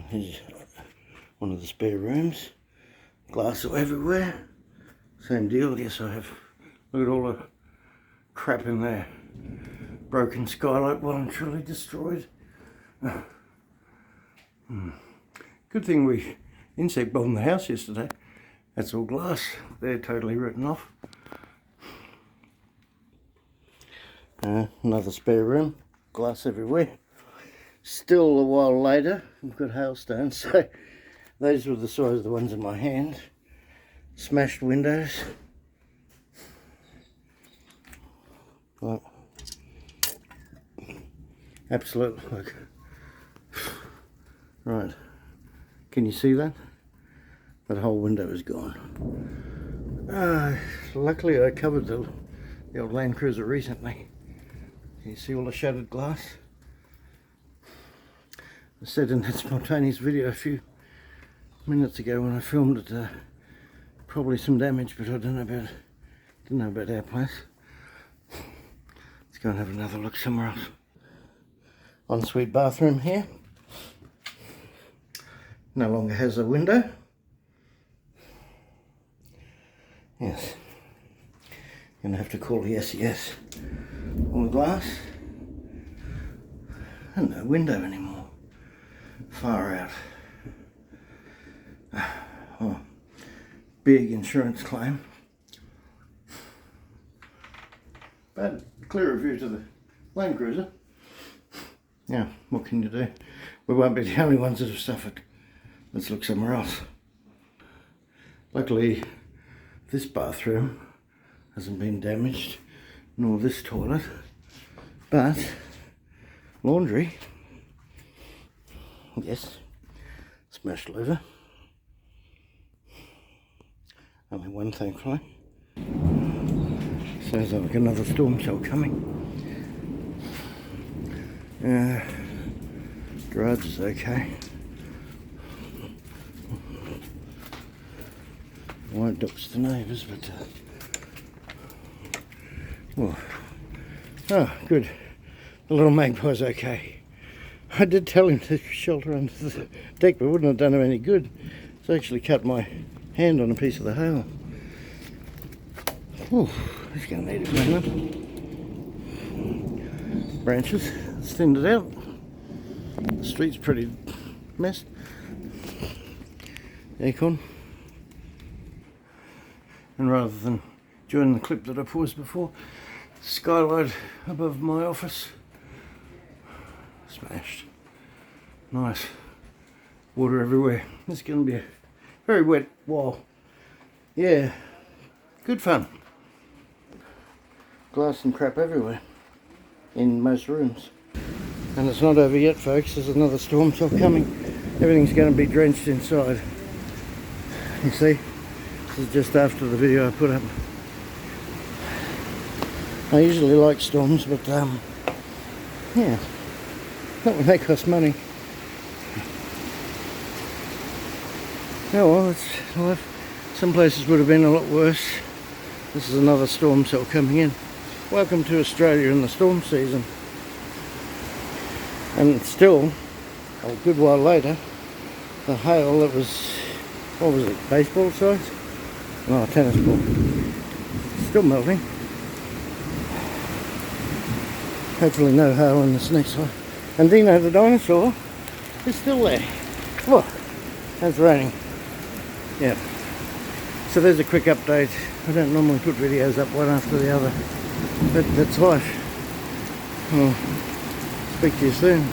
Here's one of the spare rooms. Glass everywhere. Same deal. Yes, I have. Look at all the crap in there. Broken skylight, well and truly destroyed. Good thing we insect bombed the house yesterday. That's all glass. They're totally written off. Another spare room. Glass everywhere. Still a while later, we've got hailstones. So those were the size of the ones in my hand. Smashed windows. Right. Absolutely. Look. Right. Can you see that? That whole window is gone. Luckily I covered the old Land Cruiser recently. Can you see all the shattered glass? I said in that spontaneous video a few minutes ago when I filmed it, probably some damage, but I didn't know about our place. Let's go and have another look somewhere else. Ensuite bathroom here. No longer has a window. Yes. Gonna have to call the SES. All the glass. And no window anymore. Far out. Oh, big insurance claim. But clear view to the Land Cruiser. Yeah, what can you do? We won't be the only ones that have suffered. Let's look somewhere else. Luckily, this bathroom hasn't been damaged, nor this toilet, but laundry, yes, smashed over. Only one, thankfully. Sounds like another storm cell coming. Garage is okay. Won't dox the neighbours, but oh, good. The little magpie's okay. I did tell him to shelter under the deck, but wouldn't have done him any good. It's actually cut my hand on a piece of the hail. Oh, he's going to need a clean up. Branches, it's thinned it out. The street's pretty messed. Aircon. And rather than join the clip that I paused before, skylight above my office, smashed. Nice. Water everywhere. It's going to be a very wet while. Yeah, good fun. Glass and crap everywhere in most rooms. And it's not over yet, folks. There's another storm cell coming. Everything's going to be drenched inside. You see? This is just after the video I put up. I usually like storms, but yeah, not when they cost money. Oh well, it's life. Some places would have been a lot worse. This is another storm cell coming in. Welcome to Australia in the storm season. And still, a good while later, the hail that was, what was it, baseball size? No, tennis ball. Still melting. Hopefully no hail in this next one. And Dino the dinosaur is still there. Look, it's raining. Yeah. So there's a quick update. I don't normally put videos up one after the other, but that's life. Well, speak to you soon.